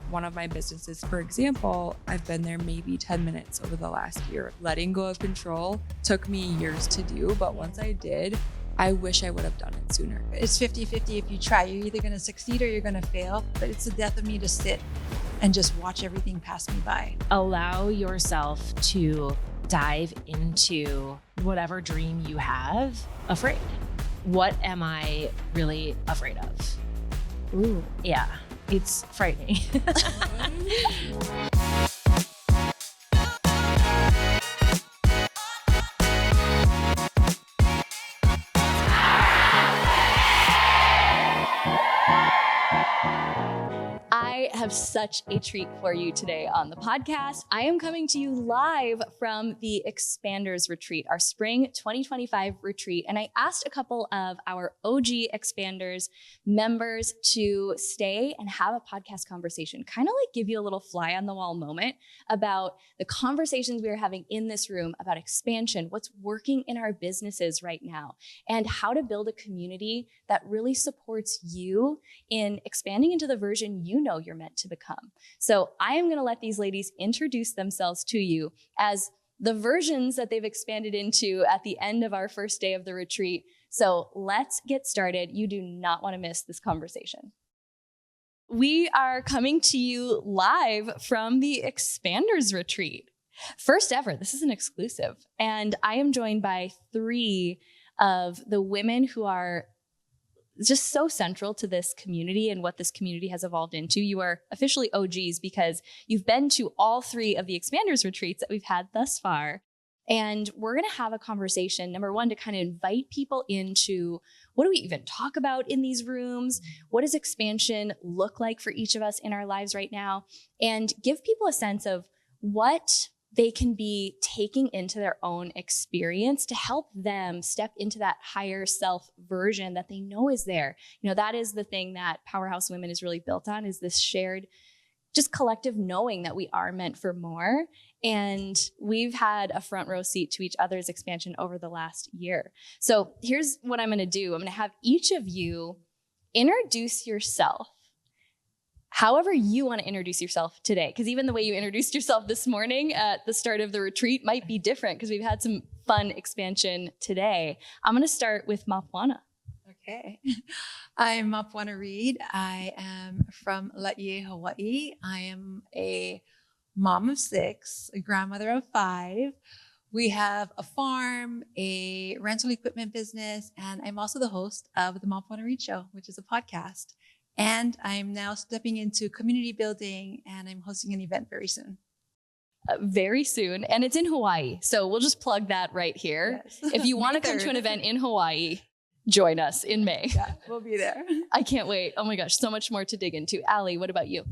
one of my businesses, for example, I've been there maybe 10 minutes over the last year. Letting go of control took me years to do, but once I did, I wish I would have done it sooner. It's 50-50 if you try. You're either going to succeed or you're going to fail, but it's the death of me to sit and just watch everything pass me by. Allow yourself to dive into whatever dream you have afraid. What am I really afraid of? Ooh, yeah, it's frightening. I have such a treat for you today on the podcast. I am coming to you live from the Expanders Retreat, our spring 2025 retreat. And I asked a couple of our OG Expanders members to stay and have a podcast conversation, kind of like give you a little fly on the wall moment about the conversations we are having in this room about expansion, what's working in our businesses right now, and how to build a community that really supports you in expanding into the version you know you're meant to become. So I am going to let these ladies introduce themselves to you as the versions that they've expanded into at the end of our first day of the retreat. So let's get started. You do not want to miss this conversation. We are coming to you live from the Expanders Retreat. First ever, this is an exclusive. And I am joined by three of the women who are just so central to this community and what this community has evolved into. You are officially OGs because you've been to all three of the Expanders retreats that we've had thus far. And we're going to have a conversation, number one, to kind of invite people into what do we even talk about in these rooms? What does expansion look like for each of us in our lives right now? And give people a sense of what they can be taking into their own experience to help them step into that higher self version that they know is there. You know, that is the thing that Powerhouse Women is really built on, is this shared, just collective knowing that we are meant for more. And we've had a front row seat to each other's expansion over the last year. So here's what I'm going to do. I'm going to have each of you introduce yourself however you want to introduce yourself today, because even the way you introduced yourself this morning at the start of the retreat might be different because we've had some fun expansion today. I'm going to start with Mapuana. Okay. I'm Maupana Reed. I am from Laie, Hawaii. I am a mom of 6, a grandmother of 5. We have a farm, a rental equipment business, and I'm also the host of the Maupana Reed Show, which is a podcast. And I'm now stepping into community building, and I'm hosting an event very soon. Very soon. And it's in Hawaii. So we'll just plug that right here. Yes. If you want to come to an event in Hawaii, join us in May. Yeah, we'll be there. I can't wait. Oh my gosh, so much more to dig into. Allie, what about you?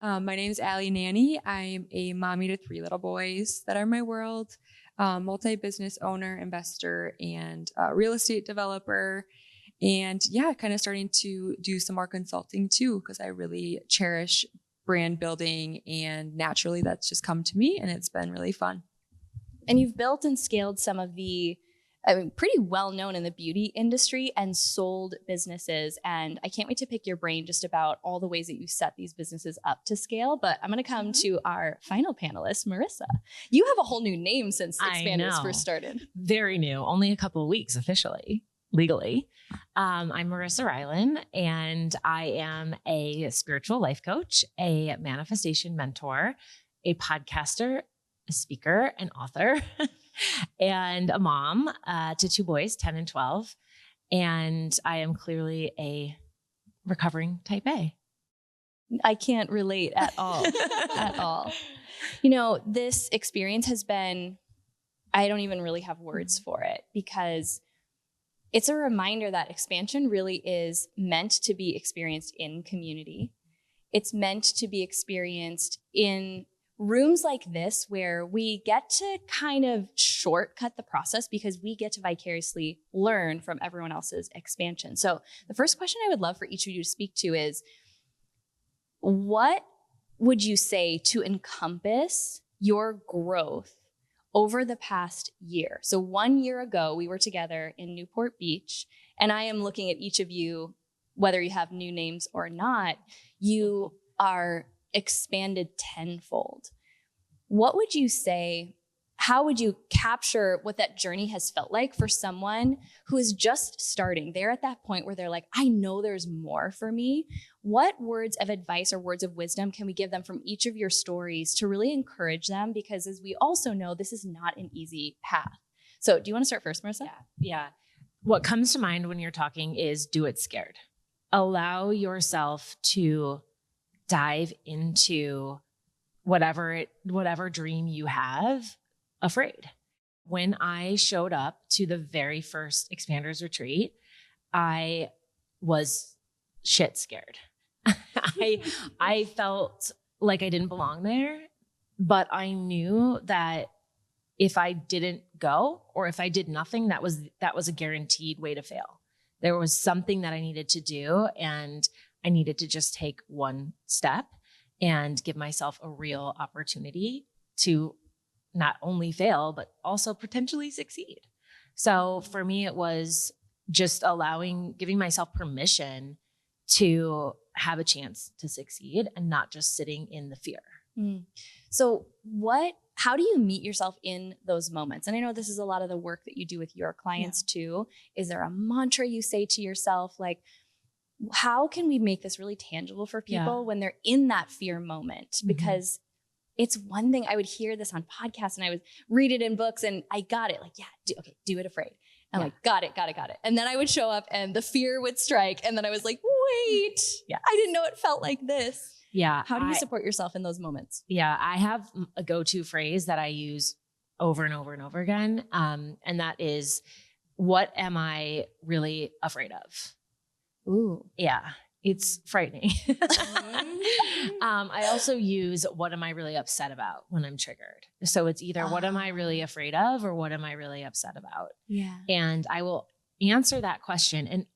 Yeah. My name is Nanne. I'm a mommy to 3 little boys that are my world, multi-business owner, investor, and real estate developer. And yeah, kind of starting to do some more consulting too, because I really cherish brand building, and naturally that's just come to me, and it's been really fun. And you've built and scaled some of the, pretty well known in the beauty industry and sold businesses. And I can't wait to pick your brain just about all the ways that you set these businesses up to scale. But I'm going to come to our final panelist, Marisa. You have a whole new name since Expanders first started. Very new, only a couple of weeks officially. Legally. I'm Marisa Rylan, and I am a spiritual life coach, a manifestation mentor, a podcaster, a speaker, an author, and a mom to 2 boys, 10 and 12. And I am clearly a recovering type A. I can't relate at all, at all. You know, this experience has been, I don't even really have words for it, because it's a reminder that expansion really is meant to be experienced in community. It's meant to be experienced in rooms like this, where we get to kind of shortcut the process because we get to vicariously learn from everyone else's expansion. So the first question I would love for each of you to speak to is, what would you say to encompass your growth over the past year? So 1 year ago, we were together in Newport Beach, and I am looking at each of you, whether you have new names or not. You are expanded tenfold. What would you say? How would you capture what that journey has felt like for someone who is just starting? They're at that point where they're like, I know there's more for me. What words of advice or words of wisdom can we give them from each of your stories to really encourage them? Because as we also know, this is not an easy path. So do you want to start first, Marisa? Yeah. What comes to mind when you're talking is do it scared. Allow yourself to dive into whatever dream you have afraid. When I showed up to the very first Expanders Retreat, I was shit scared. I felt like I didn't belong there, but I knew that if I didn't go or if I did nothing, that was a guaranteed way to fail. There was something that I needed to do, and I needed to just take one step and give myself a real opportunity to not only fail, but also potentially succeed. So for me, it was just giving myself permission to have a chance to succeed and not just sitting in the fear. So how do you meet yourself in those moments? And I know this is a lot of the work that you do with your clients too. Is there a mantra you say to yourself? Like, how can we make this really tangible for people when they're in that fear moment? Because it's one thing, I would hear this on podcasts and I would read it in books and I got it. Like, do it afraid. I'm like, got it. And then I would show up and the fear would strike. And then I was like, wait, I didn't know it felt like this. Yeah. How do you support yourself in those moments? Yeah. I have a go-to phrase that I use over and over and over again. And that is, what am I really afraid of? Ooh. Yeah. It's frightening. I also use, what am I really upset about when I'm triggered? So it's either what am I really afraid of or what am I really upset about? Yeah. And I will answer that question. And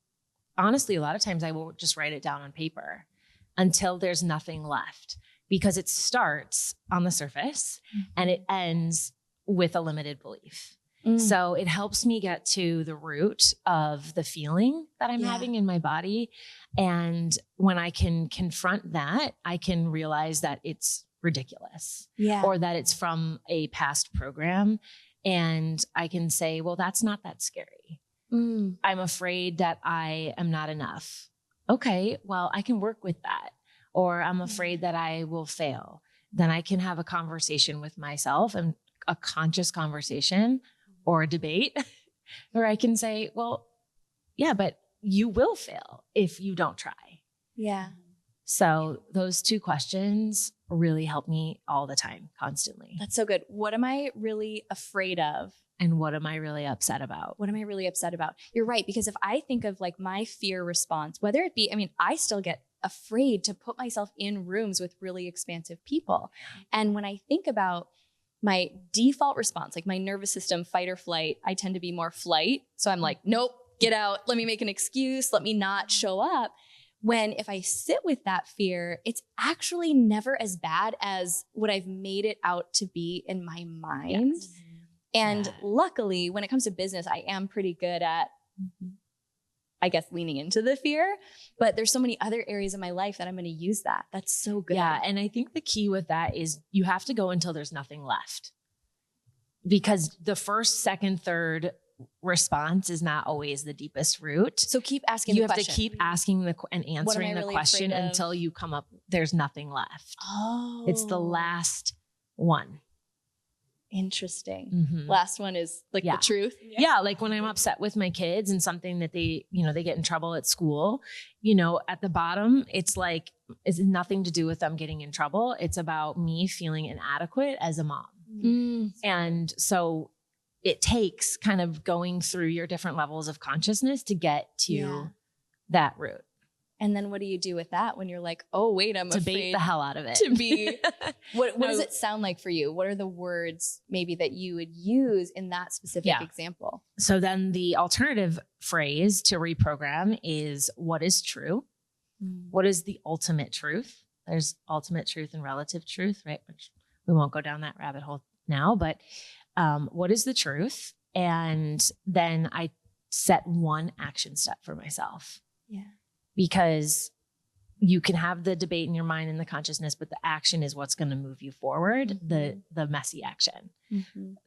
honestly, a lot of times I will just write it down on paper until there's nothing left, because it starts on the surface and it ends with a limited belief. So it helps me get to the root of the feeling that I'm having in my body. And when I can confront that, I can realize that it's ridiculous or that it's from a past program. And I can say, well, that's not that scary. I'm afraid that I am not enough. Okay, well, I can work with that. Or I'm afraid that I will fail. Then I can have a conversation with myself, and a conscious conversation or a debate where I can say, well, yeah, but you will fail if you don't try. Yeah. So those two questions really help me all the time, constantly. That's so good. What am I really afraid of? And what am I really upset about? What am I really upset about? You're right. Because if I think of like my fear response, whether it be, I still get afraid to put myself in rooms with really expansive people. And when I think about my default response, like my nervous system, fight or flight, I tend to be more flight. So I'm like, nope, get out. Let me make an excuse. Let me not show up. When if I sit with that fear, it's actually never as bad as what I've made it out to be in my mind. Yes. And luckily, when it comes to business, I am pretty good at, I guess, leaning into the fear. But there's so many other areas of my life that I'm going to use that. That's so good. Yeah. And I think the key with that is you have to go until there's nothing left. Because the first, second, third response is not always the deepest root. So keep asking you the have question. to keep asking and answering the really question afraid of? until you come up, there's nothing left. Oh. It's the last one. Interesting. Last one is like the truth. Yeah. Like when I'm upset with my kids and something that they get in trouble at school, at the bottom, it's like, it's nothing to do with them getting in trouble. It's about me feeling inadequate as a mom. And so it takes kind of going through your different levels of consciousness to get to that root. And then what do you do with that when you're like, oh, wait, I'm Debate afraid the hell out of it. to be. What does it sound like for you? What are the words maybe that you would use in that specific example? So then the alternative phrase to reprogram is, what is true? What is the ultimate truth? There's ultimate truth and relative truth, right? Which we won't go down that rabbit hole now, but what is the truth? And then I set one action step for myself. Yeah. Because you can have the debate in your mind and the consciousness, but the action is what's going to move you forward, the messy action.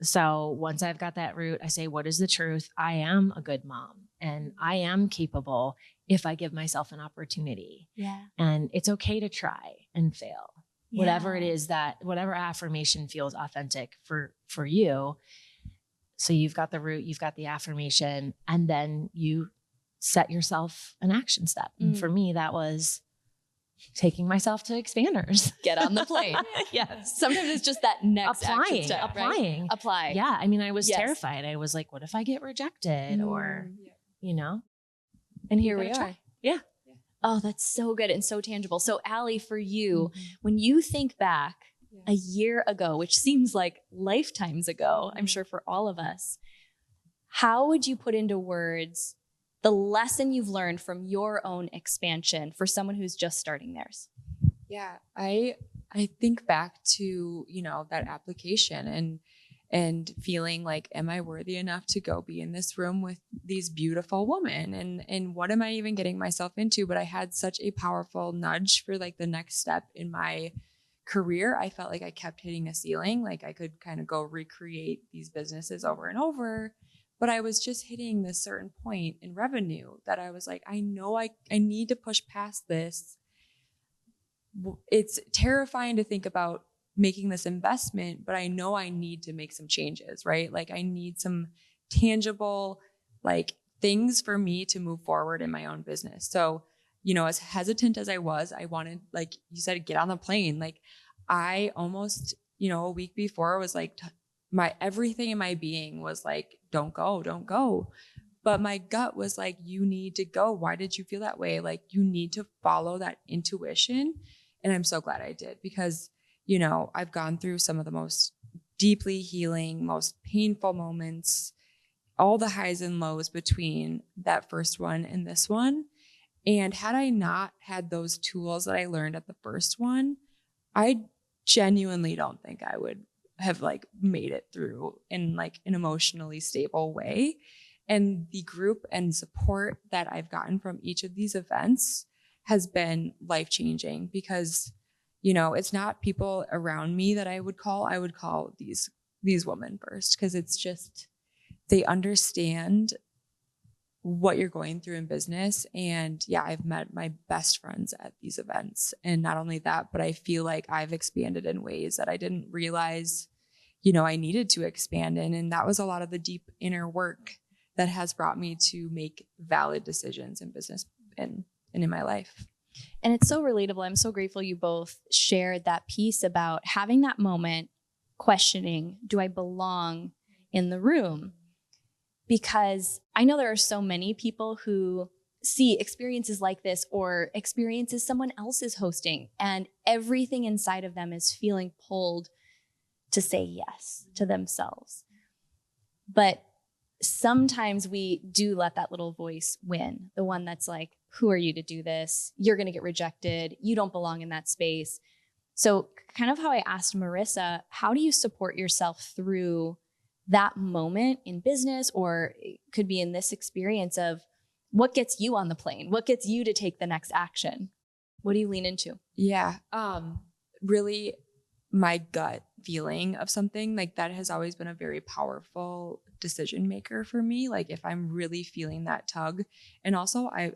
So once I've got that root, I say, what is the truth? I am a good mom and I am capable if I give myself an opportunity. Yeah. And it's okay to try and fail. Yeah. Whatever it is whatever affirmation feels authentic for you. So you've got the root, you've got the affirmation, and then you set yourself an action step. And for me, that was taking myself to Expanders. Get on the plane. Yes. Sometimes it's just that next action step, applying. Right? Apply. Yeah. I mean, I was terrified. I was like, what if I get rejected or, And here we are. Try. Yeah. Oh, that's so good and so tangible. So Allie, for you, when you think back a year ago, which seems like lifetimes ago, I'm sure for all of us, how would you put into words the lesson you've learned from your own expansion for someone who's just starting theirs? Yeah, I think back to, that application and feeling like, am I worthy enough to go be in this room with these beautiful women? And what am I even getting myself into? But I had such a powerful nudge for like the next step in my career. I felt like I kept hitting a ceiling. Like I could kind of go recreate these businesses over and over. But I was just hitting this certain point in revenue that I was like, I know I need to push past this. It's terrifying to think about making this investment, but I know I need to make some changes, right? Like I need some tangible, like things for me to move forward in my own business. So, as hesitant as I was, I wanted, like you said, get on the plane. Like I almost, a week before was like, my everything in my being was like, don't go. But my gut was like, you need to go. Why did you feel that way? Like you need to follow that intuition. And I'm so glad I did because, I've gone through some of the most deeply healing, most painful moments, all the highs and lows between that first one and this one. And had I not had those tools that I learned at the first one, I genuinely don't think I would have like made it through in like an emotionally stable way. And the group and support that I've gotten from each of these events has been life-changing because, it's not people around me that I would call these women first, because it's just, they understand what you're going through in business. And yeah, I've met my best friends at these events. And not only that, but I feel like I've expanded in ways that I didn't realize, I needed to expand in. And that was a lot of the deep inner work that has brought me to make valid decisions in business and in my life. And it's so relatable. I'm so grateful you both shared that piece about having that moment questioning, do I belong in the room? Because I know there are so many people who see experiences like this or experiences someone else is hosting, and everything inside of them is feeling pulled to say yes to themselves. But sometimes we do let that little voice win, the one that's like, who are you to do this? You're going to get rejected. You don't belong in that space. So kind of how I asked Marisa, how do you support yourself through that moment in business, or it could be in this experience of what gets you on the plane? What gets you to take the next action? What do you lean into? Yeah. Really my gut feeling of something like that has always been a very powerful decision maker for me. Like if I'm really feeling that tug, and also I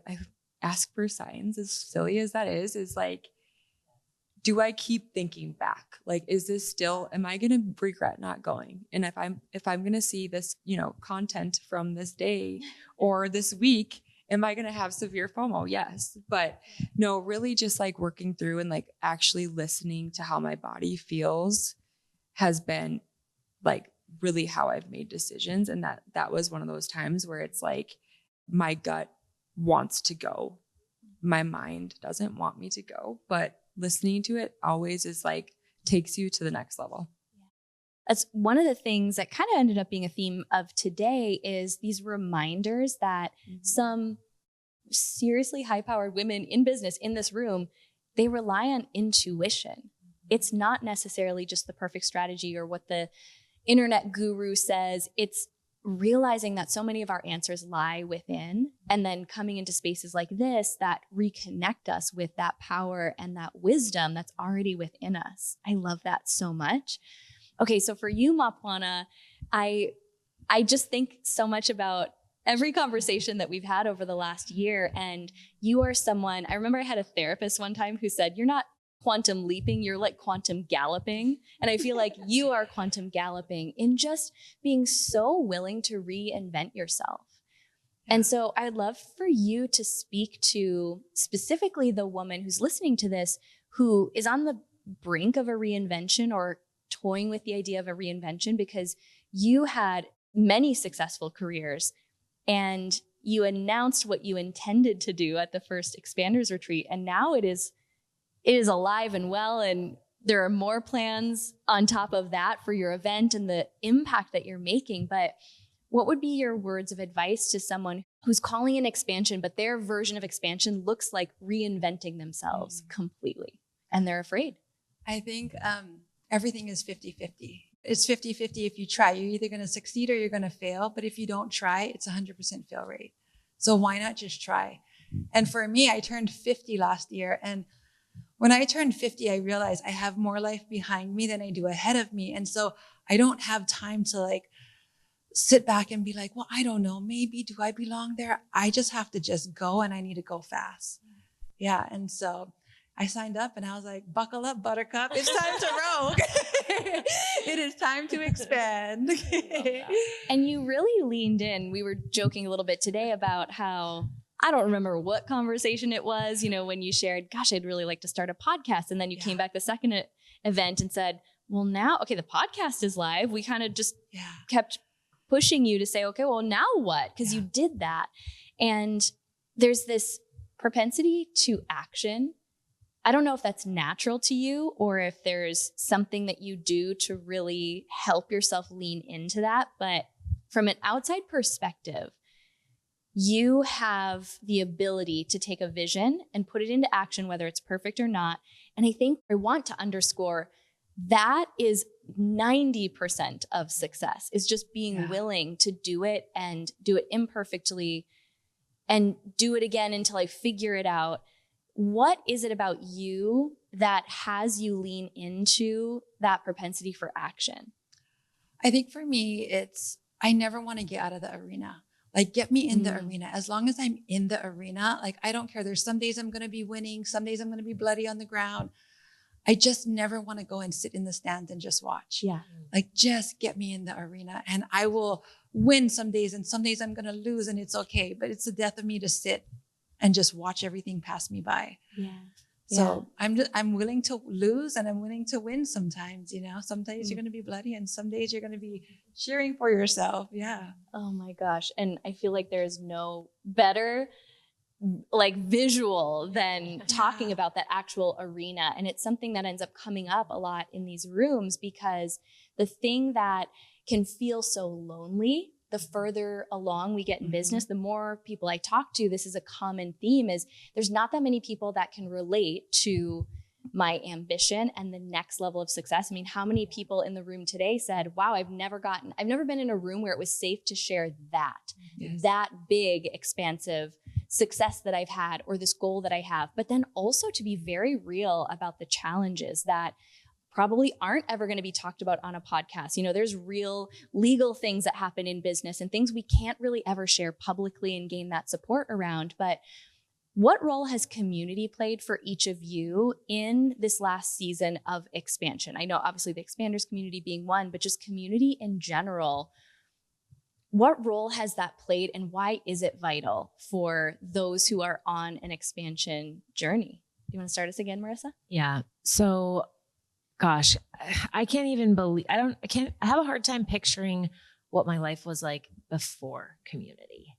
ask for signs, as silly as that is like, do I keep thinking back? Like, is this still, am I going to regret not going? And if I'm going to see this, content from this day or this week, am I going to have severe FOMO? Yes. But no, really just like working through and like actually listening to how my body feels has been like really how I've made decisions. And that was one of those times where it's like, my gut wants to go. My mind doesn't want me to go, but listening to it always is like takes you to the next level. That's one of the things that kind of ended up being a theme of today is these reminders that some seriously high-powered women in business in this room, they rely on intuition. It's not necessarily just the perfect strategy or what the internet guru says. It's realizing that so many of our answers lie within, and then coming into spaces like this that reconnect us with that power and that wisdom that's already within us. I love that so much. Okay, so for you, Mapuana, I just think so much about every conversation that we've had over the last year. And you are someone, I remember I had a therapist one time who said, you're not quantum leaping, you're like quantum galloping. And I feel like you are quantum galloping in just being so willing to reinvent yourself. Yeah. And so I'd love for you to speak to specifically the woman who's listening to this, who is on the brink of a reinvention or toying with the idea of a reinvention, because you had many successful careers and you announced what you intended to do at the first Expanders Retreat. And now it is alive and well. And there are more plans on top of that for your event and the impact that you're making. But what would be your words of advice to someone who's calling an expansion, but their version of expansion looks like reinventing themselves completely, and they're afraid? I think everything is 50-50. It's 50-50 if you try. You're either going to succeed or you're going to fail. But if you don't try, it's 100% fail rate. So why not just try? And for me, I turned 50 last year. And when I turned 50, I realized I have more life behind me than I do ahead of me. And so I don't have time to like sit back and be like, well, I don't know, maybe do I belong there? I just have to just go, and I need to go fast. Yeah. And so I signed up and I was like, buckle up, buttercup. It's time to rogue. It is time to expand. And you really leaned in. We were joking a little bit today about how, I don't remember what conversation it was, when you shared, gosh, I'd really like to start a podcast. And then you came back the second event and said, well, now, okay, the podcast is live. We kind of just kept pushing you to say, okay, well, now what? Because you did that. And there's this propensity to action. I don't know if that's natural to you or if there's something that you do to really help yourself lean into that. But from an outside perspective, you have the ability to take a vision and put it into action, whether it's perfect or not. And I think I want to underscore that is 90% of success, is just being willing to do it and do it imperfectly and do it again until I figure it out. What is it about you that has you lean into that propensity for action? I think for me, I never want to get out of the arena. Like, get me in the arena. As long as I'm in the arena, like, I don't care. There's some days I'm going to be winning. Some days I'm going to be bloody on the ground. I just never want to go and sit in the stands and just watch. Yeah. Like, just get me in the arena, and I will win some days, and some days I'm going to lose, and it's okay. But it's the death of me to sit and just watch everything pass me by. Yeah. So I'm willing to lose and I'm willing to win sometimes, Some days you're going to be bloody and some days you're going to be cheering for yourself. Yeah. Oh my gosh. And I feel like there's no better visual than talking about that actual arena. And it's something that ends up coming up a lot in these rooms, because the thing that can feel so lonely, the further along we get in business, the more people I talk to, this is a common theme, is there's not that many people that can relate to my ambition and the next level of success. I mean, how many people in the room today said, wow, I've never been in a room where it was safe to share that big, expansive success that I've had, or this goal that I have, but then also to be very real about the challenges that probably aren't ever going to be talked about on a podcast. There's real legal things that happen in business and things we can't really ever share publicly and gain that support around. But what role has community played for each of you in this last season of expansion? I know obviously the Expanders community being one, but just community in general. What role has that played, and why is it vital for those who are on an expansion journey? Do you want to start us again, Marisa? Yeah. So gosh, I can't even believe, I have a hard time picturing what my life was like before community.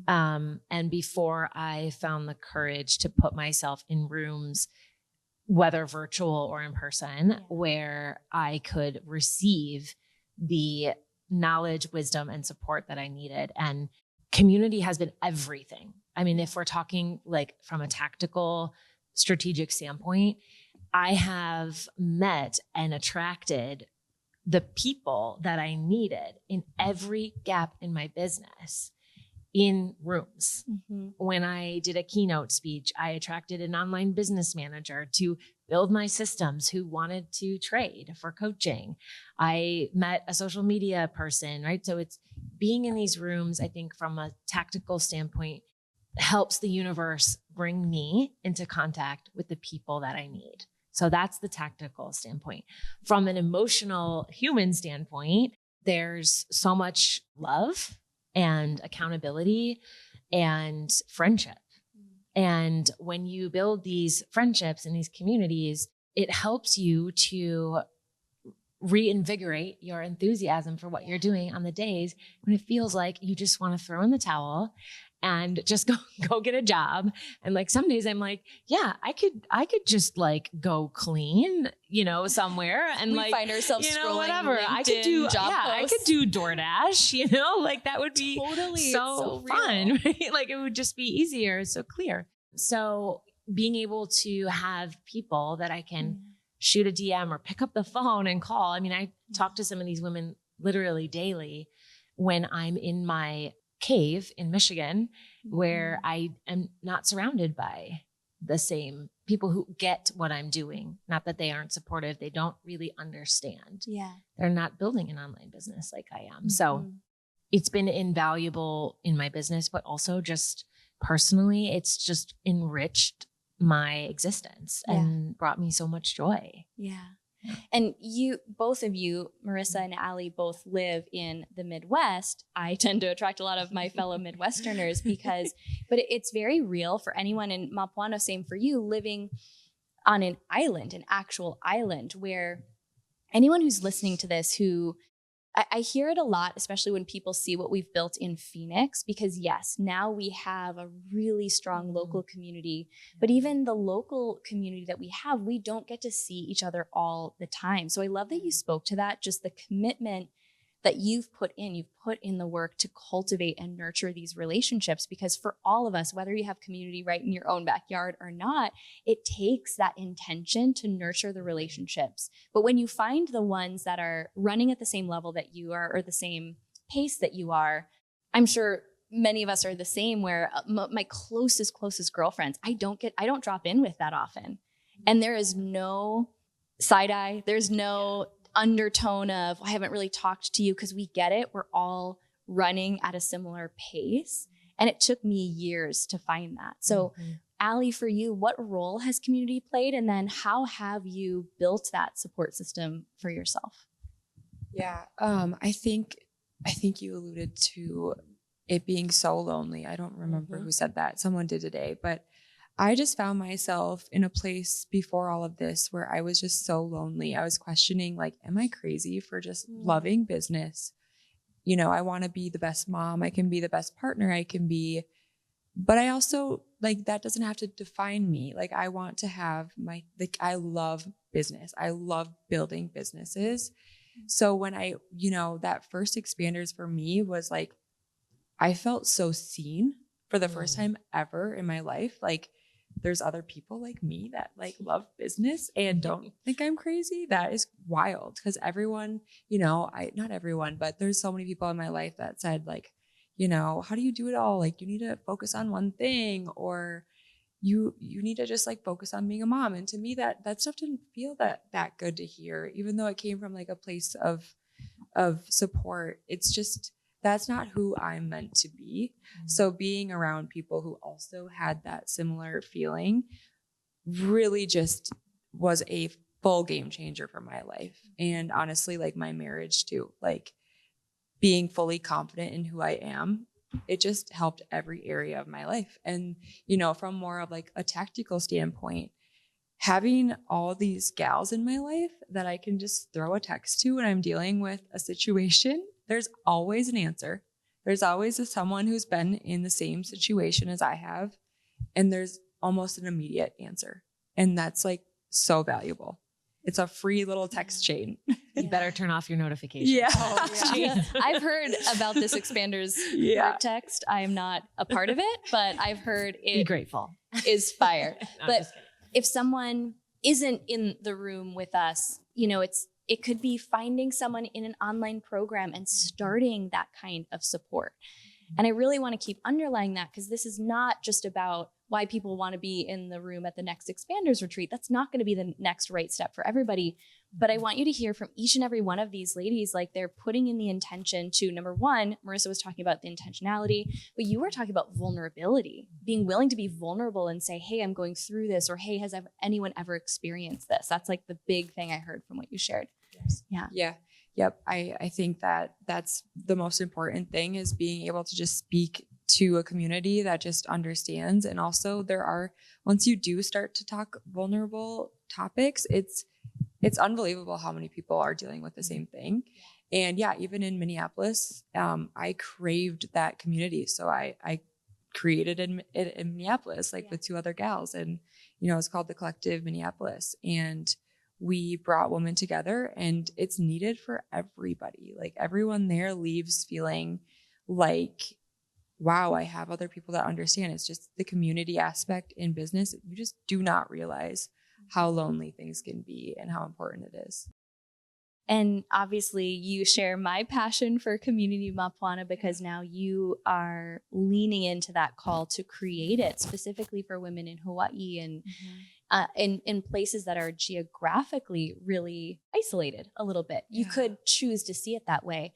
And before I found the courage to put myself in rooms, whether virtual or in person, where I could receive the knowledge, wisdom, and support that I needed. And community has been everything. I mean, if we're talking like from a tactical, strategic standpoint, I have met and attracted the people that I needed in every gap in my business in rooms. Mm-hmm. When I did a keynote speech, I attracted an online business manager to build my systems who wanted to trade for coaching. I met a social media person, right? So it's being in these rooms, I think from a tactical standpoint, helps the universe bring me into contact with the people that I need. So that's the tactical standpoint. From an emotional human standpoint, there's so much love and accountability and friendship. And when you build these friendships and these communities, it helps you to reinvigorate your enthusiasm for what you're doing on the days when it feels like you just want to throw in the towel and just go get a job. And like some days I'm like, yeah, I could just like go clean, somewhere and We find ourselves scrolling whatever. LinkedIn I could do, job I posts. could do DoorDash, like that would be Totally. so It's so fun, real. right? Like it would just be easier, so clear. So being able to have people that I can shoot a DM or pick up the phone and call. I mean, I talk to some of these women literally daily when I'm in my cave in Michigan, where I am not surrounded by the same people who get what I'm doing. Not that they aren't supportive. They don't really understand. Yeah. They're not building an online business like I am. So it's been invaluable in my business, but also just personally, it's just enriched my existence and brought me so much joy. Yeah. And both of you, Marisa and Allie, both live in the Midwest. I tend to attract a lot of my fellow Midwesterners but it's very real for anyone in Mapuana, same for you, living on an actual island, where anyone who's listening to this I hear it a lot, especially when people see what we've built in Phoenix, because yes, now we have a really strong local community, but even the local community that we have, we don't get to see each other all the time. So I love that you spoke to that, just the commitment that you've put in the work to cultivate and nurture these relationships, because for all of us, whether you have community right in your own backyard or not, it takes that intention to nurture the relationships. But when you find the ones that are running at the same level that you are, or the same pace that you are, I'm sure many of us are the same, where my closest girlfriends, I don't drop in with that often. And there is no side eye. There's no undertone of, I haven't really talked to you, because we get it. We're all running at a similar pace. And it took me years to find that. So Allie, for you, what role has community played? And then how have you built that support system for yourself? Yeah. I think you alluded to it being so lonely. I don't remember who said that. Someone did today, but I just found myself in a place before all of this where I was just so lonely. I was questioning, like, am I crazy for just loving business? I want to be the best mom. I can be the best partner I can be. But I also, like, that doesn't have to define me. Like, I want to have I love business. I love building businesses. So when that first Expanders for me was like, I felt so seen for the first time ever in my life. Like, there's other people like me that like love business and don't think I'm crazy. That is wild, because everyone, not everyone, but there's so many people in my life that said like, how do you do it all? Like, you need to focus on one thing, or you need to just like focus on being a mom. And to me, that stuff didn't feel that good to hear, even though it came from like a place of support. It's just, that's not who I'm meant to be. So being around people who also had that similar feeling really just was a full game changer for my life. And honestly, like my marriage too, like being fully confident in who I am, it just helped every area of my life. And, from more of like a tactical standpoint, having all these gals in my life that I can just throw a text to when I'm dealing with a situation, there's always an answer. There's always someone who's been in the same situation as I have, and there's almost an immediate answer. And that's like so valuable. It's a free little text chain. You better turn off your notifications. Yeah. I've heard about this Expanders group text. I am not a part of it, but I've heard it Be grateful. is fire. No, But if someone isn't in the room with us, It could be finding someone in an online program and starting that kind of support. And I really want to keep underlying that, because this is not just about why people want to be in the room at the next Expanders retreat. That's not going to be the next right step for everybody. But I want you to hear from each and every one of these ladies, like they're putting in the intention to, number one, Marisa was talking about the intentionality, but you were talking about vulnerability, being willing to be vulnerable and say, hey, I'm going through this, or hey, has anyone ever experienced this? That's like the big thing I heard from what you shared. Yes. Yeah. Yeah. Yep. I think that that's the most important thing, is being able to just speak to a community that just understands. And also once you do start to talk vulnerable topics, it's unbelievable how many people are dealing with the same thing. And yeah, even in Minneapolis, I craved that community. So I created it in Minneapolis, like with 2 other gals, and, it's called the Collective Minneapolis. And we brought women together, and it's needed for everybody. Like everyone there leaves feeling like, wow, I have other people that understand. It's just the community aspect in business. You just do not realize how lonely things can be and how important it is. And obviously you share my passion for community Mapuana, because now you are leaning into that call to create it specifically for women in Hawaii and in places that are geographically really isolated a little bit. You could choose to see it that way.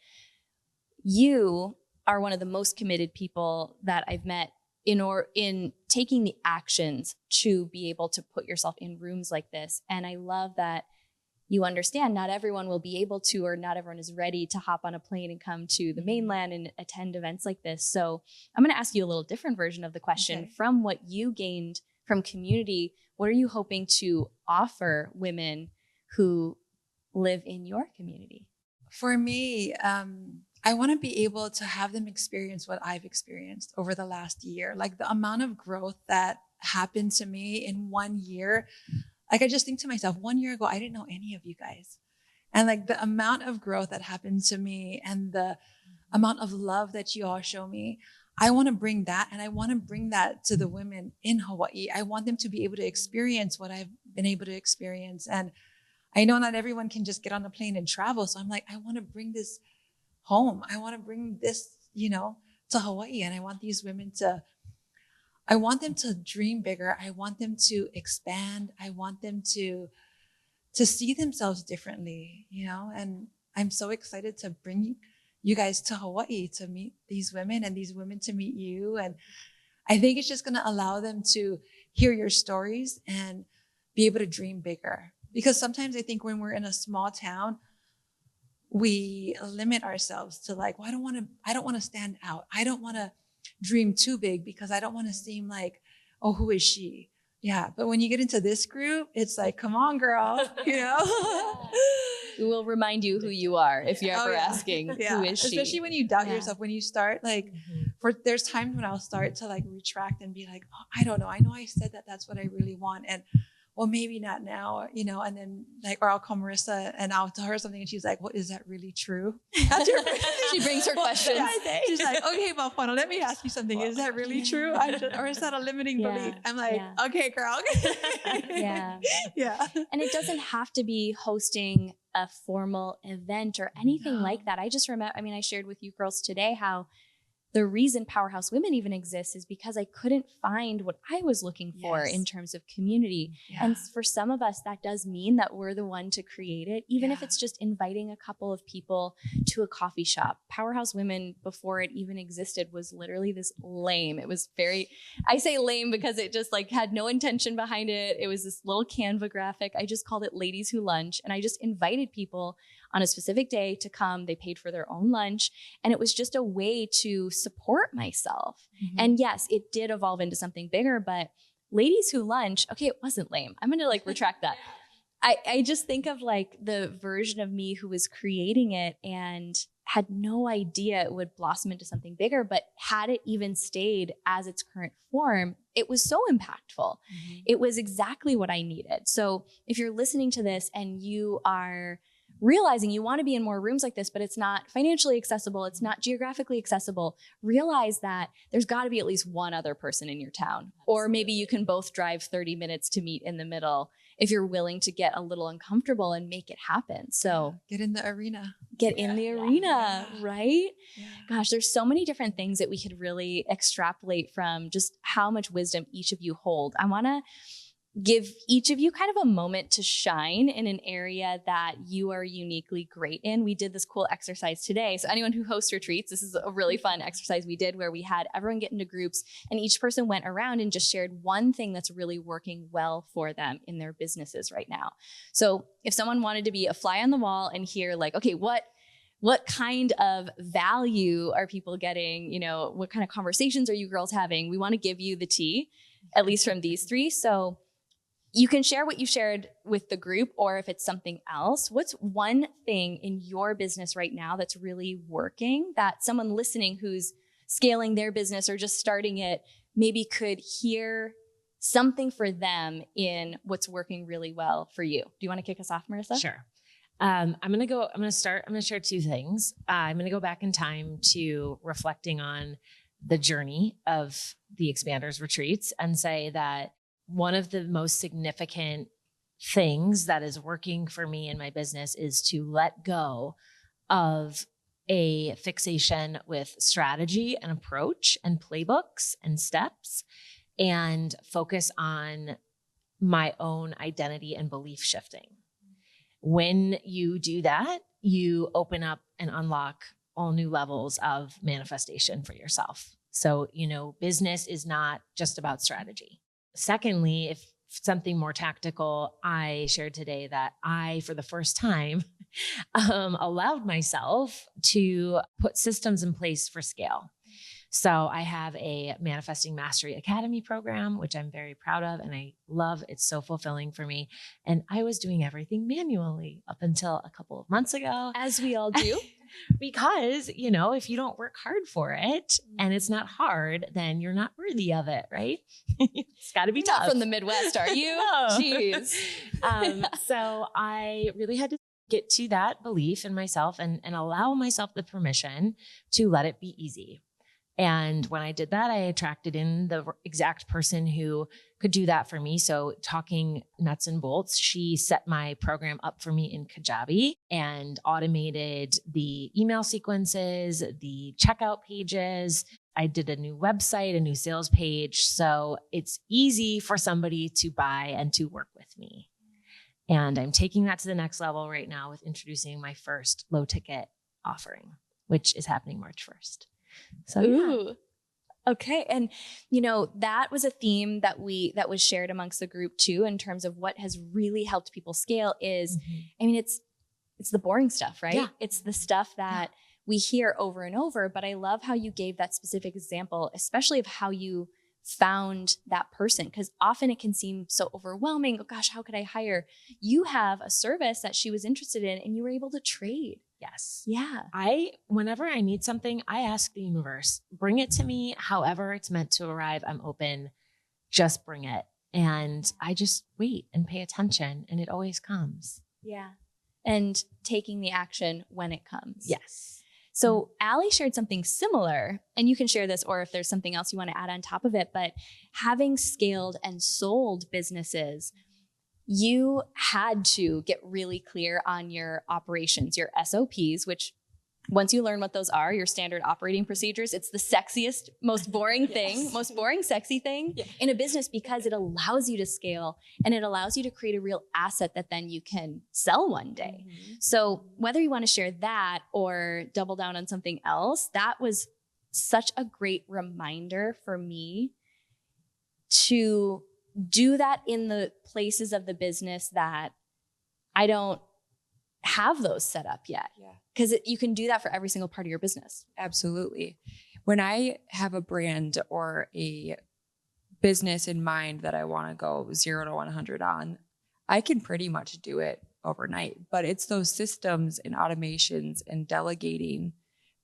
You are one of the most committed people that I've met in taking the actions to be able to put yourself in rooms like this. And I love that you understand not everyone will be able to, or not everyone is ready to hop on a plane and come to the mainland and attend events like this. So I'm going to ask you a little different version of the question. Okay. From what you gained from community, what are you hoping to offer women who live in your community? For me, I want to be able to have them experience what I've experienced over the last year. Like the amount of growth that happened to me in 1 year. Like I just think to myself, 1 year ago, I didn't know any of you guys. And like the amount of growth that happened to me and the amount of love that you all show me, I want to bring that. And I want to bring that to the women in Hawaii. I want them to be able to experience what I've been able to experience. And I know not everyone can just get on a plane and travel. So I'm like, I want to bring this home. I want to bring this, to Hawaii. And I want these women I want them to dream bigger. I want them to expand. I want them to see themselves differently, and I'm so excited to bring you guys to Hawaii to meet these women and these women to meet you. And I think it's just going to allow them to hear your stories and be able to dream bigger. Because sometimes I think when we're in a small town, we limit ourselves to like, well, I don't want to stand out. I don't want to dream too big because I don't want to seem like, oh, who is she? Yeah. But when you get into this group, it's like, come on, girl, We will remind you who you are if you're ever asking, who is she? Especially when you doubt yourself, when you start like, there's times when I'll start to like retract and be like, oh, I don't know. I know I said that that's what I really want. And well, maybe not now, and then like, or I'll call Marisa and I'll tell her something and she's like, well, is that really true? She brings her questions. She's like, okay, Maupana, let me ask you something. Is that really true? Or is that a limiting belief? I'm like, okay, girl. Yeah. And it doesn't have to be hosting a formal event or anything like that. I just remember, I shared with you girls today how the reason Powerhouse Women even exists is because I couldn't find what I was looking for in terms of community. Yeah. And for some of us, that does mean that we're the one to create it, even if it's just inviting a couple of people to a coffee shop. Powerhouse Women, before it even existed, was literally this lame. It was I say lame because it just like had no intention behind it. It was this little Canva graphic. I just called it Ladies Who Lunch. And I just invited people on a specific day to come. They paid for their own lunch. And it was just a way to support myself. And yes, it did evolve into something bigger, but Ladies Who Lunch, okay, it wasn't lame. I'm going to like retract that. I just think of like the version of me who was creating it and had no idea it would blossom into something bigger, but had it even stayed as its current form, it was so impactful. It was exactly what I needed. So if you're listening to this and you are realizing you want to be in more rooms like this, but it's not financially accessible, it's not geographically accessible, realize that there's got to be at least one other person in your town. Or maybe you can both drive 30 minutes to meet in the middle if you're willing to get a little uncomfortable and make it happen. So get in the arena. Get in the arena, right? Yeah. Gosh, there's so many different things that we could really extrapolate from just how much wisdom each of you hold. I want to give each of you kind of a moment to shine in an area that you are uniquely great in. We did this cool exercise today. So anyone who hosts retreats, this is a really fun exercise we did where we had everyone get into groups and each person went around and just shared one thing that's really working well for them in their businesses right now. So if someone wanted to be a fly on the wall and hear like, okay, what kind of value are people getting? You know, what kind of conversations are you girls having? We want to give you the tea, at least from these three. So you can share what you shared with the group, or if it's something else, what's one thing in your business right now that's really working that someone listening who's scaling their business or just starting it maybe could hear something for them in what's working really well for you? Do you want to kick us off, Marisa? Sure. I'm going to share two things. I'm going to go back in time to reflecting on the journey of the Expanders retreats and say that one of the most significant things that is working for me in my business is to let go of a fixation with strategy and approach and playbooks and steps and focus on my own identity and belief shifting. When you do that, you open up and unlock all new levels of manifestation for yourself. So, business is not just about strategy. Secondly, if something more tactical, I shared today that I, for the first time, allowed myself to put systems in place for scale. So I have a Manifesting Mastery Academy program, which I'm very proud of and I love. It's so fulfilling for me. And I was doing everything manually up until a couple of months ago. As we all do. Because, if you don't work hard for it and it's not hard, then you're not worthy of it, right? It's got to be tough. Not from the Midwest, are you? No. Jeez. So I really had to get to that belief in myself and allow myself the permission to let it be easy. And when I did that, I attracted in the exact person who could do that for me. So talking nuts and bolts, she set my program up for me in Kajabi and automated the email sequences, the checkout pages. I did a new website, a new sales page. So it's easy for somebody to buy and to work with me. And I'm taking that to the next level right now with introducing my first low ticket offering, which is happening March 1st. So, Ooh. Okay. And, that was a theme that was shared amongst the group too, in terms of what has really helped people scale is, it's the boring stuff, right? Yeah. It's the stuff that we hear over and over, but I love how you gave that specific example, especially of how you found that person. Because often it can seem so overwhelming. Oh gosh, how could I hire? You have a service that she was interested in and you were able to trade. Yes. Yeah. Whenever I need something, I ask the universe, bring it to me. However it's meant to arrive, I'm open. Just bring it. And I just wait and pay attention and it always comes. Yeah. And taking the action when it comes. Yes. So Allie shared something similar, and you can share this or if there's something else you want to add on top of it, but having scaled and sold businesses, you had to get really clear on your operations, your SOPs, which once you learn what those are, your standard operating procedures, it's the sexiest, most boring thing, most boring, sexy thing in a business because it allows you to scale and it allows you to create a real asset that then you can sell one day. Mm-hmm. So whether you want to share that or double down on something else, that was such a great reminder for me to do that in the places of the business that I don't have those set up yet. Yeah. Because you can do that for every single part of your business. Absolutely. When I have a brand or a business in mind that I want to go 0 to 100 on, I can pretty much do it overnight. But it's those systems and automations and delegating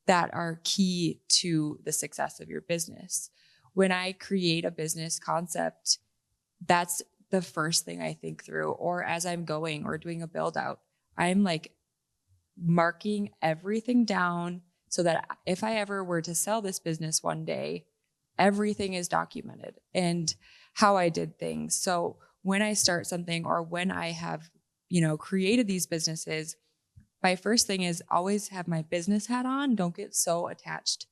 that are key to the success of your business. When I create a business concept, that's the first thing I think through. Or as I'm going or doing a build out, I'm like marking everything down so that if I ever were to sell this business one day, everything is documented and how I did things. So when I start something or when I have, created these businesses, my first thing is always have my business hat on. Don't get so attached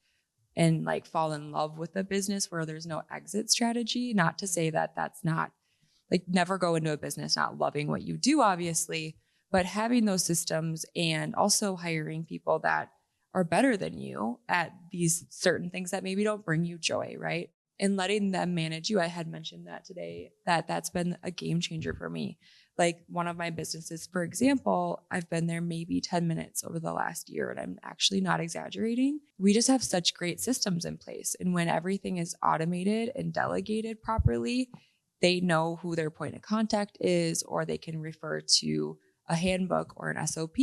and like fall in love with the business where there's no exit strategy. Not to say that that's not like never go into a business not loving what you do, obviously, but having those systems and also hiring people that are better than you at these certain things that maybe don't bring you joy, right? And letting them manage you. I had mentioned that today, that's been a game changer for me. Like one of my businesses, for example, I've been there maybe 10 minutes over the last year, and I'm actually not exaggerating. We just have such great systems in place. And when everything is automated and delegated properly, they know who their point of contact is, or they can refer to a handbook or an SOP.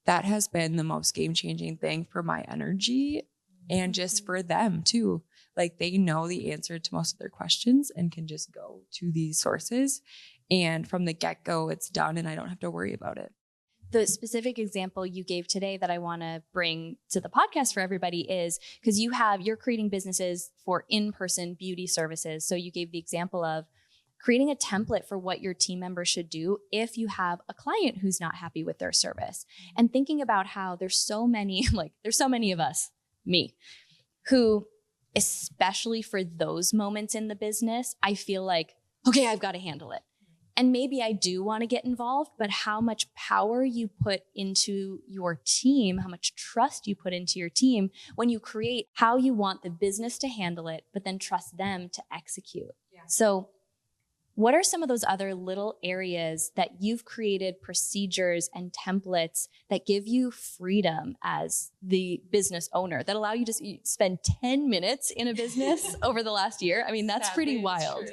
That has been the most game-changing thing for my energy and just for them too. Like they know the answer to most of their questions and can just go to these sources. And from the get-go, it's done and I don't have to worry about it. The specific example you gave today that I want to bring to the podcast for everybody is because you're creating businesses for in-person beauty services. So you gave the example of creating a template for what your team members should do if you have a client who's not happy with their service, and thinking about how there's so many of us, me, who, especially for those moments in the business, I feel like, okay, I've got to handle it. And maybe I do want to get involved, but how much power you put into your team, how much trust you put into your team when you create how you want the business to handle it, but then trust them to execute. Yeah. So what are some of those other little areas that you've created procedures and templates that give you freedom as the business owner that allow you to spend 10 minutes in a business over the last year? I mean, that's pretty wild.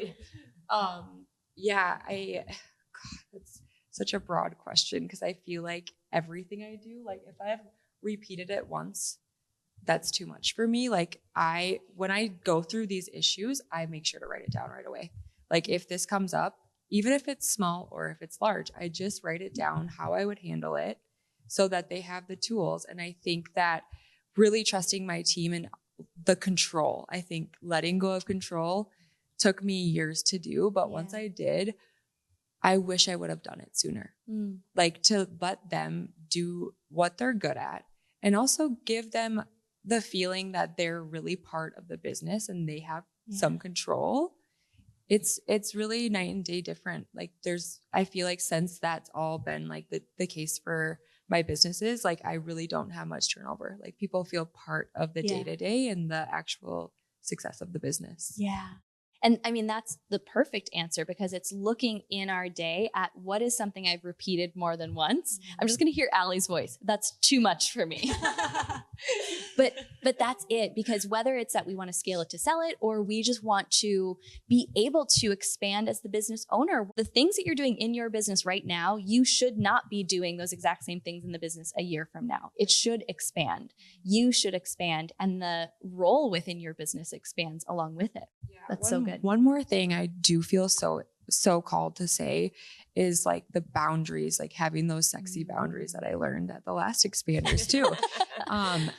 That's such a broad question because I feel like everything I do, like if I've repeated it once, that's too much for me. Like when I go through these issues, I make sure to write it down right away. Like if this comes up, even if it's small or if it's large, I just write it down how I would handle it so that they have the tools. And I think that really trusting my team and the control, I think letting go of control took me years to do. But once I did, I wish I would have done it sooner. Like to let them do what they're good at and also give them the feeling that they're really part of the business and they have some control. It's really night and day different. Like I feel like since that's all been like the case for my businesses, like I really don't have much turnover. Like people feel part of the day to day and the actual success of the business. Yeah. And I mean, that's the perfect answer because it's looking in our day at what is something I've repeated more than once. I'm just going to hear Allie's voice. That's too much for me. But that's it, because whether it's that we want to scale it to sell it or we just want to be able to expand as the business owner, the things that you're doing in your business right now, you should not be doing those exact same things in the business a year from now. It should expand. You should expand, and the role within your business expands along with it. Yeah, that's so good. One more thing I do feel so called to say is like the boundaries, like having those sexy boundaries that I learned at the last expanders too.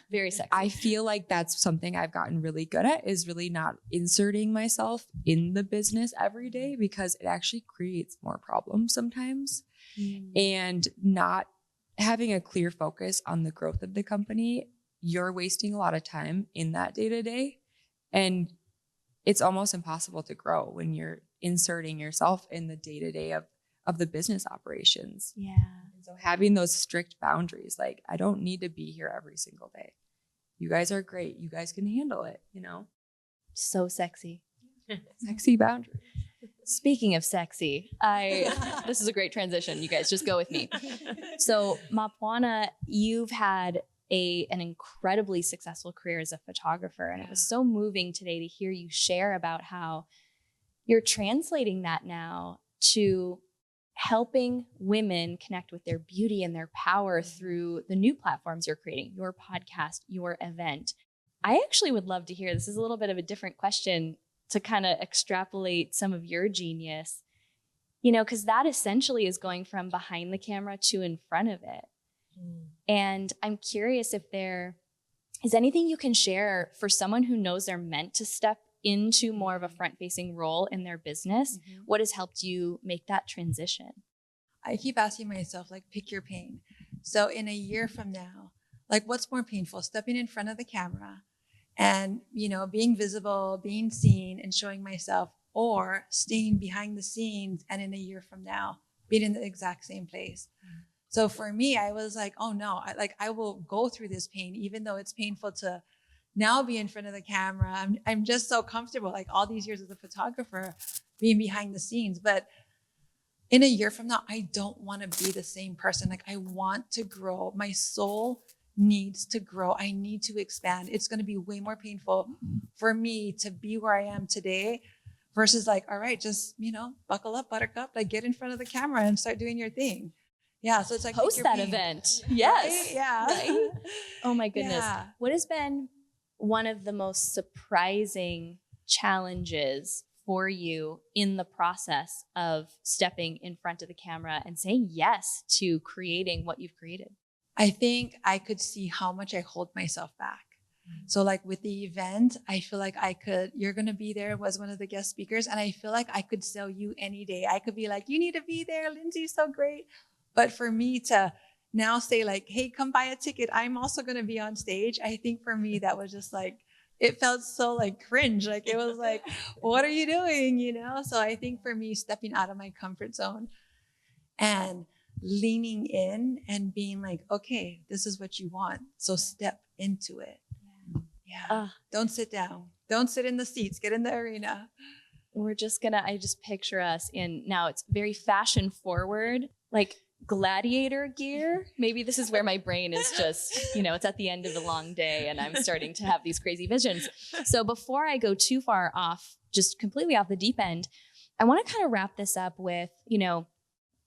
Very sexy. I feel like that's something I've gotten really good at, is really not inserting myself in the business every day, because it actually creates more problems sometimes. And not having a clear focus on the growth of the company, you're wasting a lot of time in that day to day. And it's almost impossible to grow when you're inserting yourself in the day to day of the business operations. Yeah. And so having those strict boundaries, like I don't need to be here every single day. You guys are great. You guys can handle it, So sexy. Sexy boundaries. Speaking of sexy, this is a great transition. You guys just go with me. So Mapuana, you've had an incredibly successful career as a photographer. And it was so moving today to hear you share about how you're translating that now to helping women connect with their beauty and their power through the new platforms you're creating, your podcast, your event. I actually would love to hear, this is a little bit of a different question to kind of extrapolate some of your genius, because that essentially is going from behind the camera to in front of it. And I'm curious if there is anything you can share for someone who knows they're meant to step into more of a front-facing role in their business. What has helped you make that transition? I keep asking myself, like, pick your pain. So in a year from now, like, what's more painful, stepping in front of the camera and, being visible, being seen and showing myself, or staying behind the scenes and in a year from now, being in the exact same place? So for me, I was like, oh no, I will go through this pain, even though it's painful to now be in front of the camera. I'm just so comfortable, like all these years as a photographer, being behind the scenes. But in a year from now, I don't want to be the same person. Like, I want to grow. My soul needs to grow. I need to expand. It's going to be way more painful for me to be where I am today versus like, all right, just, buckle up, buttercup, like get in front of the camera and start doing your thing. Yeah. So it's like, Host that event. Yes. Right? Yeah. Right? Oh my goodness. Yeah. What has been one of the most surprising challenges for you in the process of stepping in front of the camera and saying yes to creating what you've created? I think I could see how much I hold myself back. So like with the event, I feel like you're going to be there, was one of the guest speakers. And I feel like I could sell you any day. I could be like, you need to be there. Lindsay's so great. But for me to now say like, hey, come buy a ticket, I'm also going to be on stage. I think for me, that was just like, it felt so like cringe. Like it was like, what are you doing? So I think for me, stepping out of my comfort zone and leaning in and being like, okay, this is what you want. So step into it. Yeah. Don't sit down. Don't sit in the seats. Get in the arena. I just picture us in, now it's very fashion forward, like gladiator gear. Maybe this is where my brain is just, it's at the end of the long day and I'm starting to have these crazy visions. So before I go too far off, just completely off the deep end, I want to kind of wrap this up with,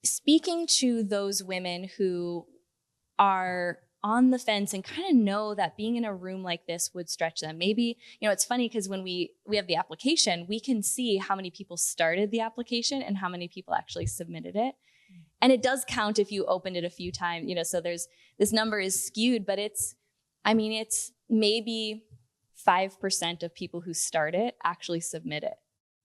speaking to those women who are on the fence and kind of know that being in a room like this would stretch them. Maybe, it's funny because when we have the application, we can see how many people started the application and how many people actually submitted it. And it does count if you opened it a few times, so this number is skewed, but it's maybe 5% of people who start it actually submit it,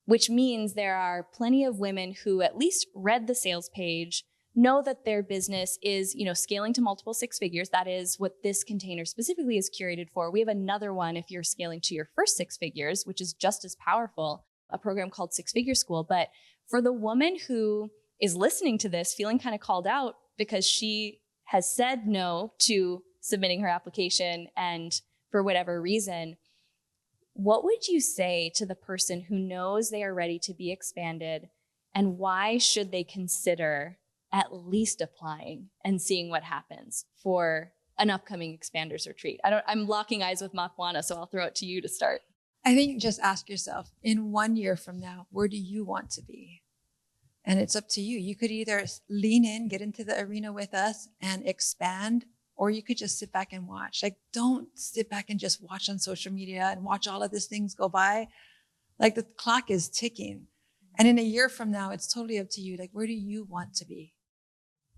which means there are plenty of women who at least read the sales page, know that their business is, scaling to multiple six figures. That is what this container specifically is curated for. We have another one if you're scaling to your first six figures, which is just as powerful, a program called Six Figure School. But for the woman who is listening to this, feeling kind of called out because she has said no to submitting her application and for whatever reason, what would you say to the person who knows they are ready to be expanded, and why should they consider at least applying and seeing what happens for an upcoming Expanders retreat? I'm locking eyes with Mapuana, so I'll throw it to you to start. I think just ask yourself, in 1 year from now, where do you want to be? And it's up to you. You could either lean in, get into the arena with us and expand, or you could just sit back and watch. Like, don't sit back and just watch on social media and watch all of these things go by. Like, the clock is ticking. And in a year from now, it's totally up to you. Like, where do you want to be?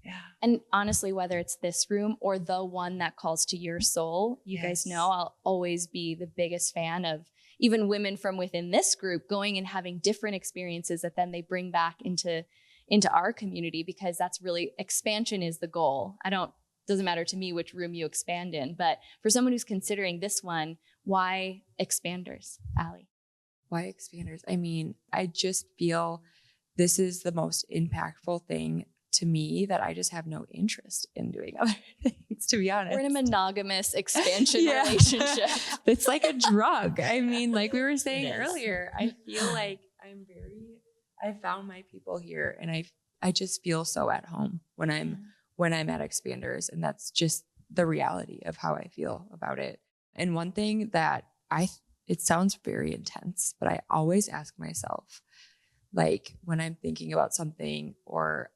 Yeah. And honestly, whether it's this room or the one that calls to your soul, you guys know I'll always be the biggest fan of even women from within this group going and having different experiences that then they bring back into our community, because that's really, expansion is the goal. Doesn't matter to me which room you expand in, but for someone who's considering this one, why Expanders, Allie? Why Expanders? I mean, I just feel this is the most impactful thing to me that I just have no interest in doing other things, to be honest. We're in a monogamous expansion relationship. It's like a drug. I mean, like we were saying earlier, I feel like I found my people here, and I just feel so at home when I'm at Expanders, and that's just the reality of how I feel about it. And one thing that it sounds very intense, but I always ask myself, like when I'm thinking about something or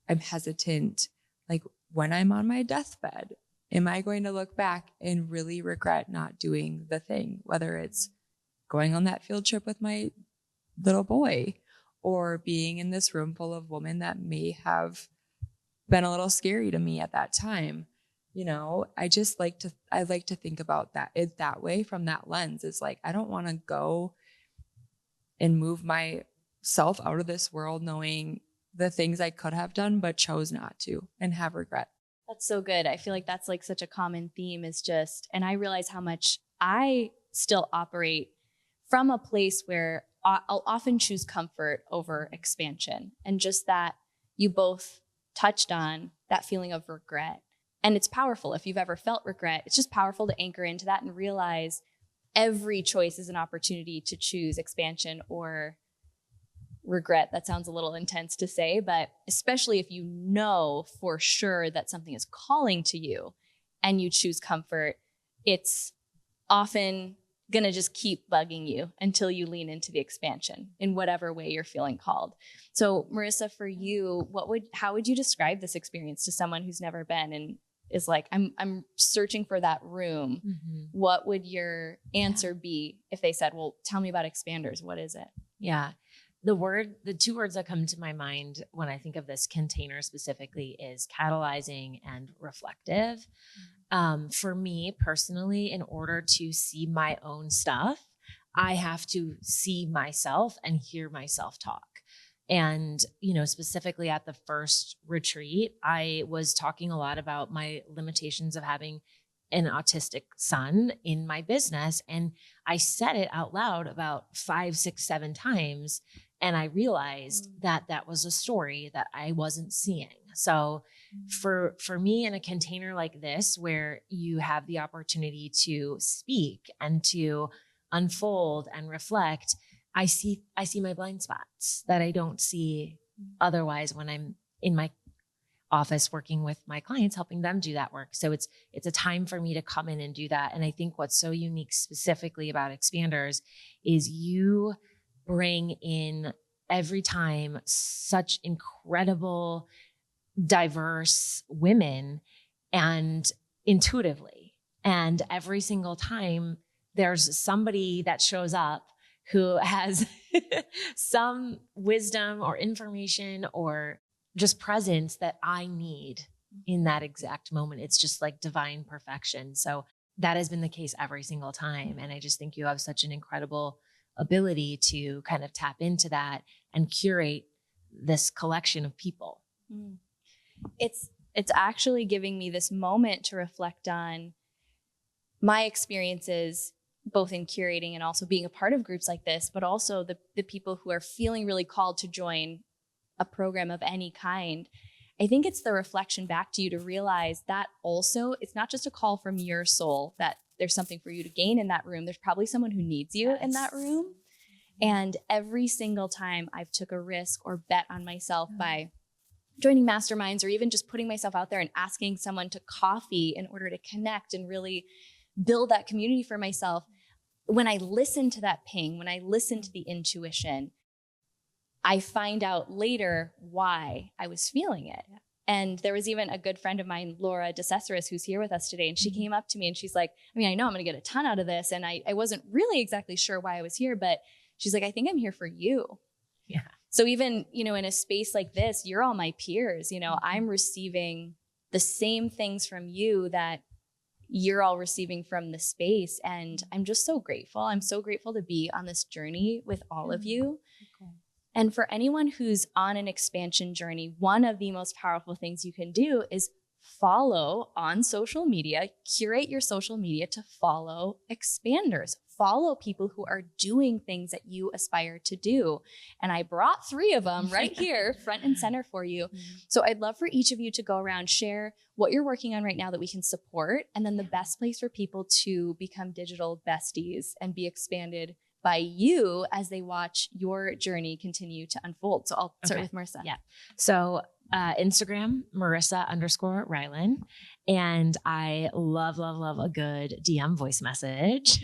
I'm hesitant, like when I'm on my deathbed, am I going to look back and really regret not doing the thing, whether it's going on that field trip with my little boy or being in this room full of women that may have been a little scary to me at that time. You know, I like to think about that way, from that lens. Is like, I don't want to go and move myself out of this world knowing the things I could have done, but chose not to, and have regret. That's so good. I feel like that's like such a common theme, is just, and I realize how much I still operate from a place where I'll often choose comfort over expansion. And just that you both touched on that feeling of regret. And it's powerful. If you've ever felt regret, it's just powerful to anchor into that and realize every choice is an opportunity to choose expansion or regret. That sounds a little intense to say, but especially if you know for sure that something is calling to you and you choose comfort, it's often going to just keep bugging you until you lean into the expansion in whatever way you're feeling called. So Marisa, for you, how would you describe this experience to someone who's never been and is like, I'm searching for that room? What would your answer be if they said, well, tell me about expanders? What is it? Yeah. The two words that come to my mind when I think of this container specifically is catalyzing and reflective. For me personally, in order to see my own stuff, I have to see myself and hear myself talk. And, you know, specifically at the first retreat, I was talking a lot about my limitations of having an autistic son in my business. And I said it out loud about 5, 6, 7 times. And I realized that that was a story that I wasn't seeing. So for me, in a container like this, where you have the opportunity to speak and to unfold and reflect, I see my blind spots that I don't see otherwise when I'm in my office working with my clients, helping them do that work. So it's a time for me to come in and do that. And I think what's so unique specifically about expanders is you bring in every time such incredible, diverse women, and intuitively. And every single time there's somebody that shows up who has some wisdom or information or just presence that I need in that exact moment. It's just like divine perfection. So that has been the case every single time. And I just think you have such an incredible ability to kind of tap into that and curate this collection of people. It's actually giving me this moment to reflect on my experiences, both in curating and also being a part of groups like this, but also the people who are feeling really called to join a program of any kind. I think it's the reflection back to you to realize that also it's not just a call from your soul that there's something for you to gain in that room. There's probably someone who needs you in that room. And every single time I've took a risk or bet on myself by joining masterminds or even just putting myself out there and asking someone to coffee in order to connect and really build that community for myself. When I listen to that ping, when I listen to the intuition, I find out later why I was feeling it. And there was even a good friend of mine, Laura DeCessaris, who's here with us today. And she came up to me and she's like, I mean, I know I'm going to get a ton out of this. And I wasn't really exactly sure why I was here, but she's like, I think I'm here for you. Yeah. So even, you know, in a space like this, you're all my peers. You know, I'm receiving the same things from you that you're all receiving from the space. And I'm just so grateful. I'm so grateful to be on this journey with all of you. Okay. And for anyone who's on an expansion journey, one of the most powerful things you can do is follow on social media, curate your social media to follow expanders, follow people who are doing things that you aspire to do. And I brought 3 of them right here, front and center for you. So I'd love for each of you to go around, share what you're working on right now that we can support, and then the best place for people to become digital besties and be expanded by you as they watch your journey continue to unfold. So I'll start with Marisa. Yeah. So Instagram, Marisa_Rylan. And I love a good DM voice message.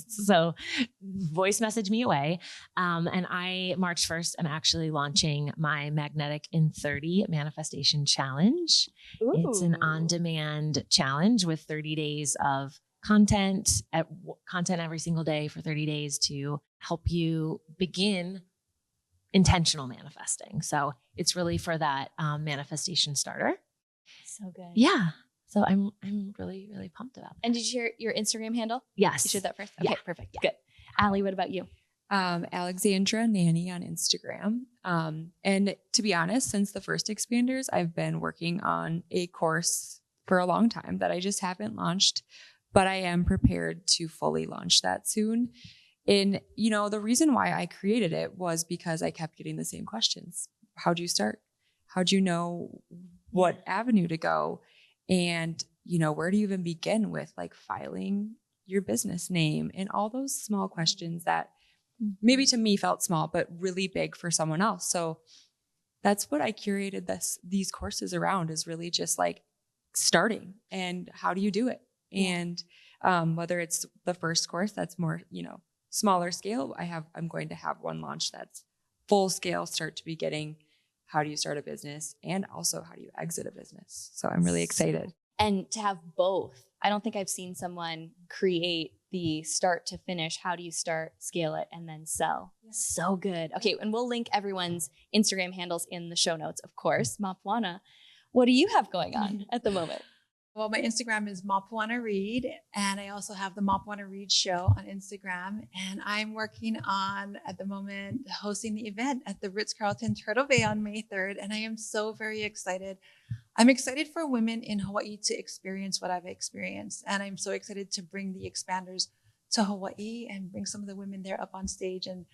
So voice message me away. And I, March 1st, I'm actually launching my Magnetic in 30 Manifestation Challenge. Ooh. It's an on-demand challenge with 30 days of content every single day for 30 days to help you begin intentional manifesting. So it's really for that manifestation starter. So good. Yeah. So I'm really, really pumped about that. And did you share your Instagram handle? Yes. You shared that first? Okay, Yeah. perfect. Good. Allie, what about you? Alexandra Nanne on Instagram. And to be honest, since the first Expanders, I've been working on a course for a long time that I just haven't launched, but I am prepared to fully launch that soon. And, the reason why I created it was because I kept getting the same questions. How'd you start? How'd you know what avenue to go? And, where do you even begin with like filing your business name and all those small questions that maybe to me felt small, but really big for someone else. So that's what I curated these courses around, is really just like starting and how do you do it? And whether it's the first course that's more, smaller scale, I'm going to have one launch that's full scale, start to beginning. How do you start a business? And also how do you exit a business? So I'm really excited. And to have both. I don't think I've seen someone create the start to finish. How do you start, scale it, and then sell? Yeah. So good. Okay, and we'll link everyone's Instagram handles in the show notes, of course. Mapuana, what do you have going on at the moment? Well, my Instagram is Maupana Reed, and I also have the Maupana Reed show on Instagram. And I'm working on, at the moment, hosting the event at the Ritz-Carlton Turtle Bay on May 3rd. And I am so very excited. I'm excited for women in Hawaii to experience what I've experienced. And I'm so excited to bring the Expanders to Hawaii and bring some of the women there up on stage. And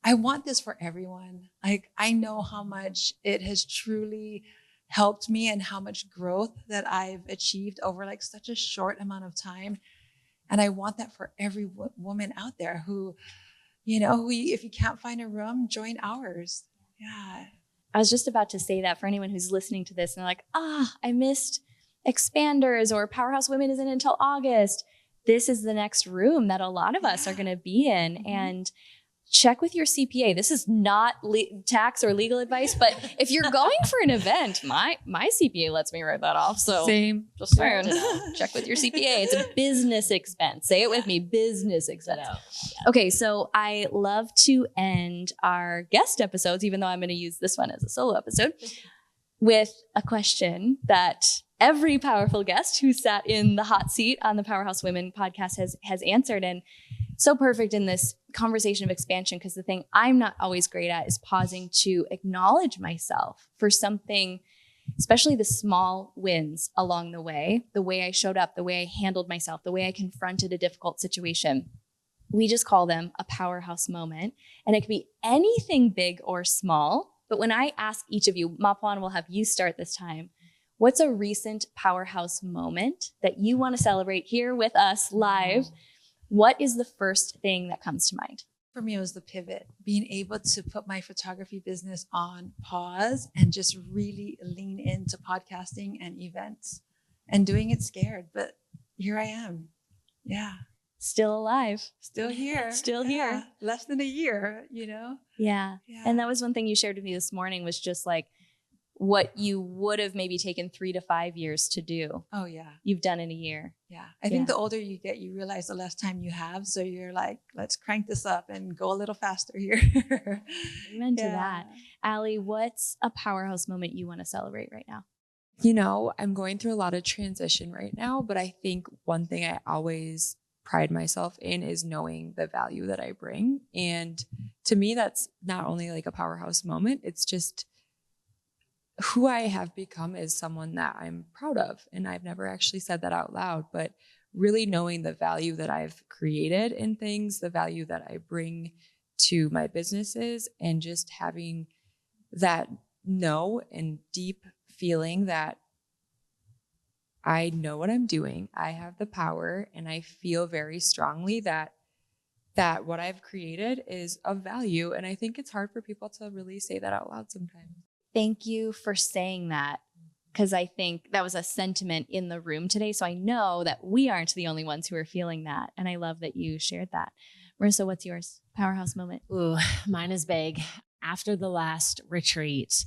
I want this for everyone. I know how much it has truly helped me and how much growth that I've achieved over like such a short amount of time. And I want that for every woman out there who if you can't find a room, join ours. Yeah. I was just about to say that for anyone who's listening to this and they're like, I missed Expanders or Powerhouse Women isn't until August. This is the next room that a lot of us are going to be in. Mm-hmm. And check with your CPA. This is not tax or legal advice, but if you're going for an event, my CPA lets me write that off. So same. Just saying, check with your CPA. It's a business expense. Say it with me, business expense. Okay, so I love to end our guest episodes, even though I'm going to use this one as a solo episode, with a question that every powerful guest who sat in the hot seat on the Powerhouse Women podcast has answered. And so perfect in this conversation of expansion, because the thing I'm not always great at is pausing to acknowledge myself for something, especially the small wins along the way I showed up, the way I handled myself, the way I confronted a difficult situation. We just call them a powerhouse moment. And it can be anything big or small. But when I ask each of you, Mapuana, will have you start this time. What's a recent powerhouse moment that you want to celebrate here with us live? What is the first thing that comes to mind? For me, it was the pivot, being able to put my photography business on pause and just really lean into podcasting and events and doing it scared. But here I am. Yeah. Still alive. Still here. Still here. Less than a year, Yeah. And that was one thing you shared with me this morning, was just like what you would have maybe taken 3 to 5 years to do. Oh, yeah. You've done in a year. Yeah. I think the older you get, you realize the less time you have. So you're like, let's crank this up and go a little faster here. Amen to that. Allie, what's a powerhouse moment you want to celebrate right now? I'm going through a lot of transition right now, but I think one thing I always pride myself in is knowing the value that I bring. And to me, that's not only like a powerhouse moment, it's just who I have become is someone that I'm proud of. And I've never actually said that out loud, but really knowing the value that I've created in things, the value that I bring to my businesses, and just having that know and deep feeling that I know what I'm doing. I have the power, and I feel very strongly that what I've created is of value. And I think it's hard for people to really say that out loud sometimes. Thank you for saying that, because I think that was a sentiment in the room today. So I know that we aren't the only ones who are feeling that. And I love that you shared that. Marisa, what's yours? Powerhouse moment. Ooh, mine is big. After the last retreat,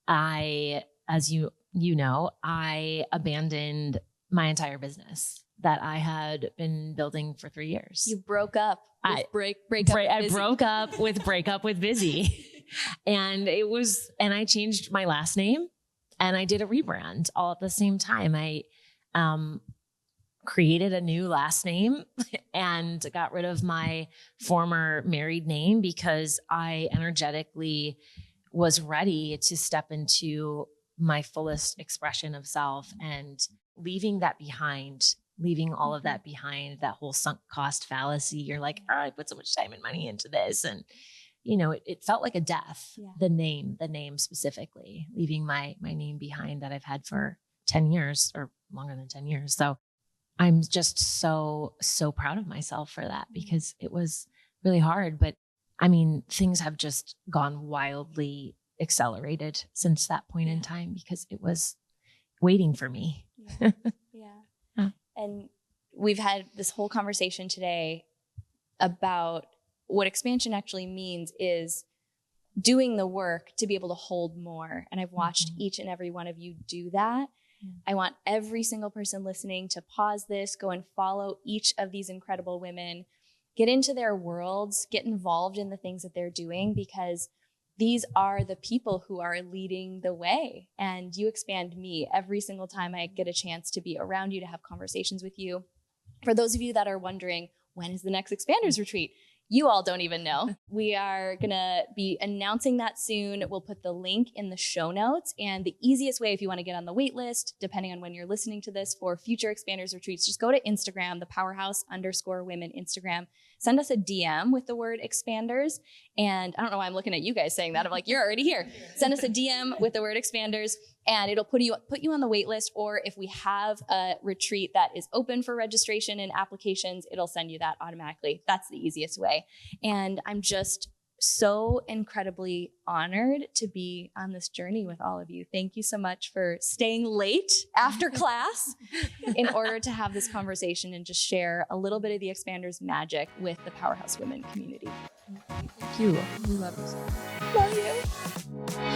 as you know, I abandoned my entire business that I had been building for 3 years. You broke up with I broke up with breakup with Busy. And I changed my last name And I did a rebrand all at the same time. I created a new last name and got rid of my former married name because I energetically was ready to step into my fullest expression of self, and leaving that behind, leaving all of that behind, that whole sunk cost fallacy. You're like, oh, I put so much time and money into this. And, it felt like a death, the name specifically, leaving my name behind that I've had for 10 years or longer than 10 years. So I'm just so proud of myself for that, because it was really hard. But I mean, things have just gone wildly accelerated since that point in time, because it was waiting for me. Yeah. And we've had this whole conversation today about what expansion actually means is doing the work to be able to hold more. And I've watched each and every one of you do that. I want every single person listening to pause this, go and follow each of these incredible women, get into their worlds, get involved in the things that they're doing, because these are the people who are leading the way. And you expand me every single time I get a chance to be around you, to have conversations with you. For those of you that are wondering, when is the next Expanders Retreat? You all don't even know. We are going to be announcing that soon. We'll put the link in the show notes. And the easiest way, if you want to get on the wait list, depending on when you're listening to this, for future Expanders Retreats, just go to Instagram, the Powerhouse_women Instagram. Send us a DM with the word Expanders. And I don't know why I'm looking at you guys saying that. I'm like, you're already here. Send us a DM with the word Expanders, and it'll put you on the wait list. Or if we have a retreat that is open for registration and applications, it'll send you that automatically. That's the easiest way. And I'm just so incredibly honored to be on this journey with all of you. Thank you so much for staying late after class in order to have this conversation and just share a little bit of the Expanders magic with the Powerhouse Women community. Thank you. We love you so much. Love you.